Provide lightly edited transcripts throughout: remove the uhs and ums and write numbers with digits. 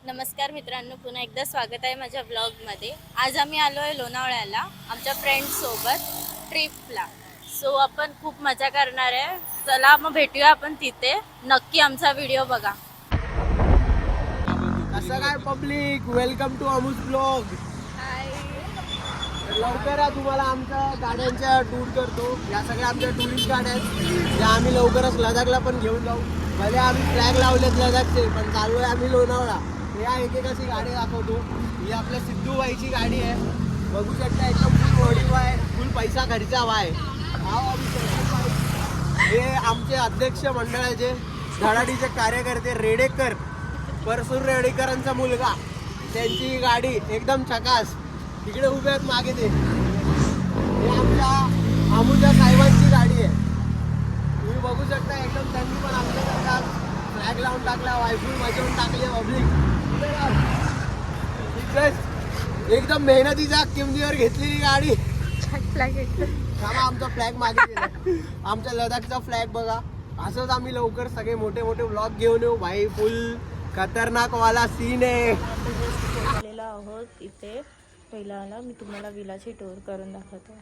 नमस्कार मित्रांनो, पुन्हा एकदा स्वागत आहे माझ्या ब्लॉगमध्ये. आज आम्ही आलो आहे लोणावळ्याला आमच्या फ्रेंड्ससोबत ट्रिपला. सो आपण खूप मजा करणार आहे. चला मग भेटूया आपण तिथे. नक्की आमचा व्हिडिओ बघा. कसं काय पब्लिक, वेलकम टू अमुज ब्लॉग. लवकर तुम्हाला आमच्या गाड्यांच्या टूर करतो. या सगळ्या आमच्या टुरिस्ट गाड्या आहेत ज्या आम्ही लवकरच लडाखला पण घेऊन जाऊ. भले आम्ही फ्लॅग लावलेत लडाखचे, पण चालू आहे आम्ही लोणावळा. या एकेकाची गाडी दाखवतो. ही आपल्या सिद्धूबाईची गाडी आहे. बघू शकता, एकदम फुल मॉडिफ आहे, फुल पैसा खर्चावा आहे. हे आमचे अध्यक्ष मंडळाचे धडाडीचे कार्यकर्ते रेडेकर, परसूर रेडेकरांचा मुलगा, त्यांची गाडी एकदम छकास. तिकडे उभे आहेत मागे ते. हे आमच्या अमुजा साहेबांची गाडी आहे. तुम्ही बघू शकता, एकदम त्यांनी पण आमच्याकडे फ्लॅग लावून टाकला, वायफुल वाजवून टाकले पब्लिक. एकदम मेहनतीच्या किमतीवर घेतलेली गाडी. आमचा फ्लॅग मागे गेला. आमच्या लडाखचा फ्लॅग बघा. असंच आम्ही लवकर सगळे मोठे मोठे ब्लॉग घेऊन येऊ भाई. फुल खतरनाक वाला सीन आहे. आलेलो आहोत इथे. पहिला मी तुम्हाला विलाची टूर करून दाखवतो.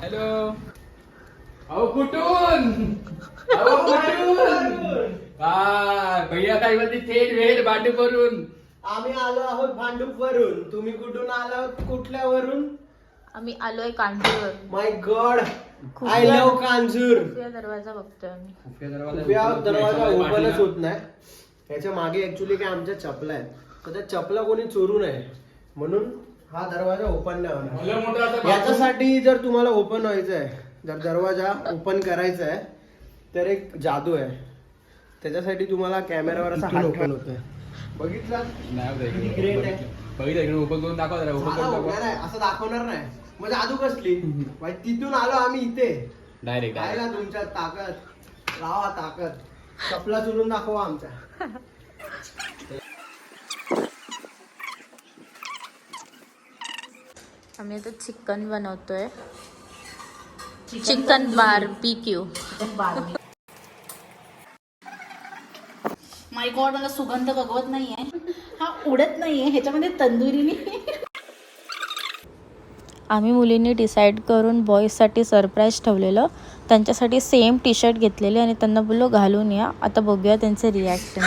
हॅलो, अहो कुठून? अहो कुठून? काय भैया काय म्हणते? थेट वेळ बाटू करून. आम्ही आलो आहोत भांडूप वरून. तुम्ही कुठून आलात? कुठल्यावरून? आम्ही आलोय कांजूर. माय गॉड, आय लव्ह कांजूर. दरवाजा बघतोय आम्ही. दरवाजा ओपनच होत नाही. याच्या मागे ऍक्च्युली काय आमच्या चपला आहेत, तर त्या चपला कोणी चोरू नये म्हणून हा दरवाजा ओपन नाही होणार. याच्यासाठी जर तुम्हाला ओपन व्हायचं आहे, जर दरवाजा ओपन करायचा आहे, तर एक जादू आहे. त्याच्यासाठी तुम्हाला कॅमेरावर असा हात ओपन होतोय. बघितलं? ग्रेट आहे. बघितलं इकडे ओपन करून दाखवा जरा. ओपन करून दाखवा. नाही, असं दाखवणार नाही. मग जादू कसली भाई? तिथून आलो आम्ही इथे. डायरेक्ट आहे ना तुमच्या ताकद, लावा ताकद. चपला चुरून दाखवा आमच्या. आम्ही आता चिकन बनवतोय. Chicken barbecue. माय गॉड, मला सुगंध बघवत नाहीये. हा उडत नाहीये ह्याच्यामध्ये तंदुरीने. आम्ही मुलींनी डिसाईड करून बॉईजसाठी सरप्राईज ठेवलेलं. त्यांच्यासाठी सेम टी शर्ट घेतलेले आणि त्यांना बोललो घालून या. आता बघूया त्यांचे रिॲक्शन.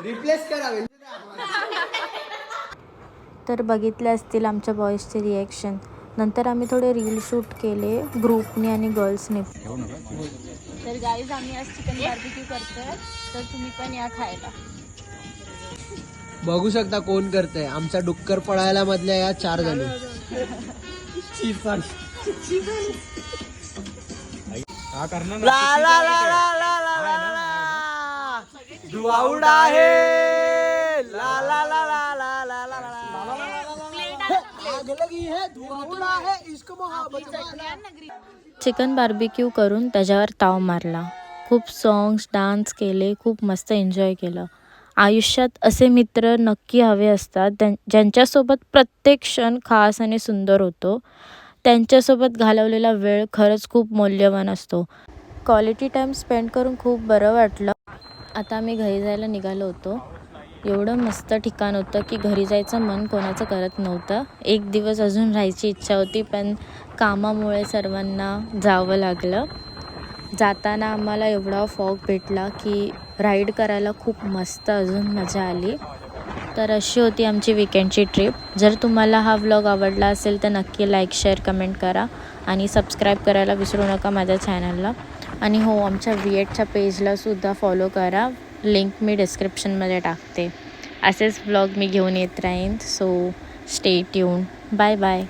रिप्लेस करावे. तर बघितले असतील आमच्या बॉईजचे रिॲक्शन. नंतर आम्ही थोडे रील शूट केले ग्रुपने आणि गर्ल्सने. तर गाईज, आम्ही आज चिकन बार्बीक्यू करतोय, तर तुम्ही पण या खायला. बघू शकता कोण करतंय. आमचा डुक्कर पळायला मधल्या या 4 जणी. दुआउडा आहे. ला ला ला ला ला ला ला ला. चिकन बार्बीक्यू करून त्याच्यावर ताव मारला. खूप सॉंग्स डान्स केले, खूप मस्त एन्जॉय केलं. आयुष्यात असे मित्र नक्की हवे असतात ज्यांच्यासोबत प्रत्येक क्षण खास आणि सुंदर होतो. त्यांच्यासोबत घालवलेला वेळ खरंच खूप मौल्यवान असतो. क्वालिटी टाईम स्पेंड करून खूप बरं वाटलं. आता आम्ही घरी जायला निघालो होतो. एवढं मस्त ठिकाण होतं की घरी जायचं मन कोणाचं करत नव्हतं. एक दिवस अजून राहायची इच्छा होती, पण कामामुळे सर्वांना जावं लागलं. जाताना आम्हाला एवढा फॉग भेटला की राईड करायला खूप मस्त अजून मजा आली. तर अशी होती आमची विकेंडची ट्रिप. जर तुम्हाला हा व्लॉग आवडला असेल तर नक्की लाईक शेअर कमेंट करा आणि सबस्क्राईब करायला विसरू नका माझ्या चॅनलला. आणि हो, आमच्या V8च्या पेजलासुद्धा फॉलो करा. लिंक मी डिस्क्रिप्शनमध्ये टाकते. असेच व्लॉग मी घेऊन येत राहीन. So stay tuned. Bye bye.